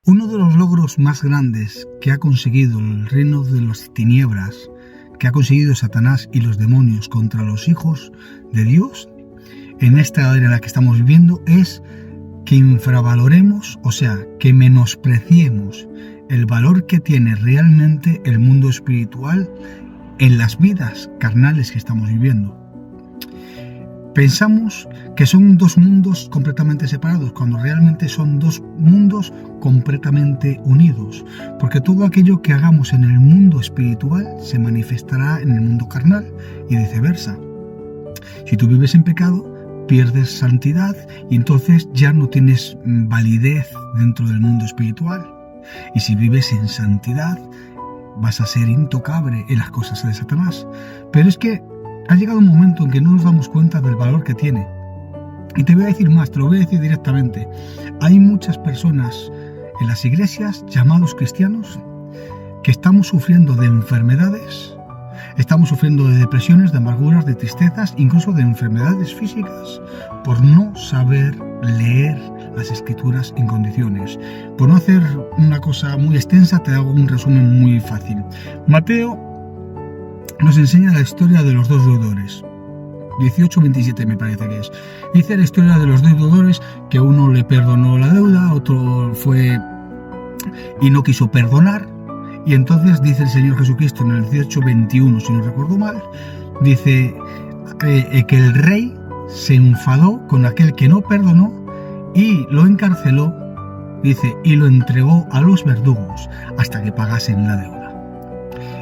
Uno de los logros más grandes que ha conseguido el reino de las tinieblas, que ha conseguido Satanás y los demonios contra los hijos de Dios, en esta era en la que estamos viviendo, es que infravaloremos, o sea, que menospreciemos el valor que tiene realmente el mundo espiritual en las vidas carnales que estamos viviendo. Pensamos que son dos mundos completamente separados, cuando realmente son dos mundos completamente unidos, porque todo aquello que hagamos en el mundo espiritual se manifestará en el mundo carnal y viceversa. Si tú vives en pecado, pierdes santidad y entonces ya no tienes validez dentro del mundo espiritual. Y si vives en santidad, vas a ser intocable en las cosas de Satanás. Pero es que ha llegado un momento en que no nos damos cuenta del valor que tiene. Y te voy a decir más, te lo voy a decir directamente. Hay muchas personas en las iglesias, llamados cristianos, que estamos sufriendo de enfermedades, estamos sufriendo de depresiones, de amarguras, de tristezas, incluso de enfermedades físicas, por no saber leer las escrituras en condiciones. Por no hacer una cosa muy extensa, te hago un resumen muy fácil. Mateo nos enseña la historia de los dos deudores. 18-27 me parece que es. Dice la historia de los dos deudores, que uno le perdonó la deuda, otro fue y no quiso perdonar. Y entonces dice el Señor Jesucristo en el 18-21, si no recuerdo mal, dice que el rey se enfadó con aquel que no perdonó y lo encarceló, dice, y lo entregó a los verdugos hasta que pagasen la deuda.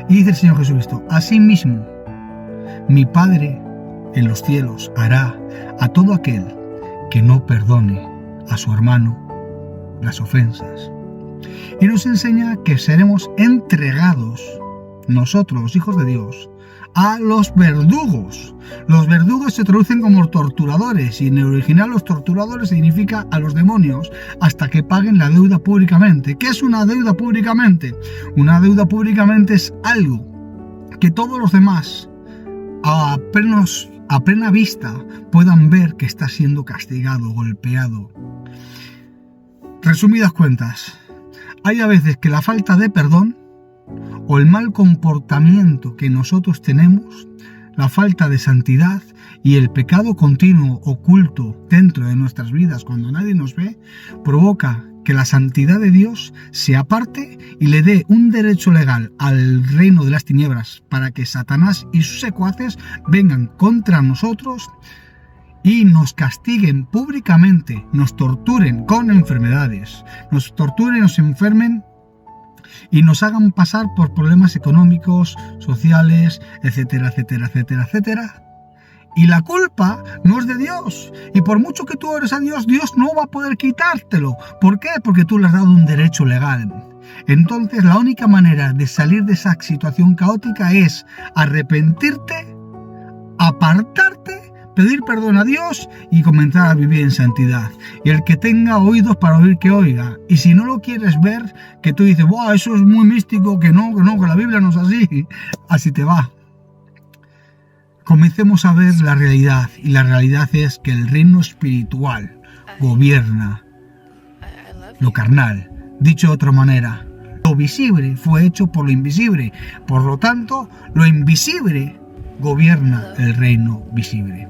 Y dice el Señor Jesucristo: asimismo, mi Padre en los cielos hará a todo aquel que no perdone a su hermano las ofensas. Y nos enseña que seremos entregados, nosotros, los hijos de Dios, a los verdugos. Los verdugos se traducen como torturadores, y en el original los torturadores significa a los demonios, hasta que paguen la deuda públicamente. ¿Qué es una deuda públicamente? Una deuda públicamente es algo que todos los demás a plena vista puedan ver que está siendo castigado, golpeado. Resumidas cuentas, hay a veces que la falta de perdón o el mal comportamiento que nosotros tenemos, la falta de santidad y el pecado continuo oculto dentro de nuestras vidas cuando nadie nos ve, provoca que la santidad de Dios se aparte y le dé un derecho legal al reino de las tinieblas para que Satanás y sus secuaces vengan contra nosotros y nos castiguen públicamente, nos torturen con enfermedades, nos torturen, nos enfermen y nos hagan pasar por problemas económicos, sociales, etcétera, etcétera, etcétera, etcétera. Y la culpa no es de Dios. Y por mucho que tú ores a Dios, Dios no va a poder quitártelo. ¿Por qué? Porque tú le has dado un derecho legal. Entonces, la única manera de salir de esa situación caótica es arrepentirte, apartarte, pedir perdón a Dios y comenzar a vivir en santidad. Y el que tenga oídos para oír, que oiga. Y si no lo quieres ver, que tú dices, ¡wow! Eso es muy místico, que la Biblia no es así. Así te va. Comencemos a ver la realidad. Y la realidad es que el reino espiritual gobierna lo carnal. Dicho de otra manera, lo visible fue hecho por lo invisible. Por lo tanto, lo invisible gobierna el reino visible.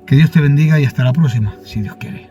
Que Dios te bendiga y hasta la próxima, si Dios quiere.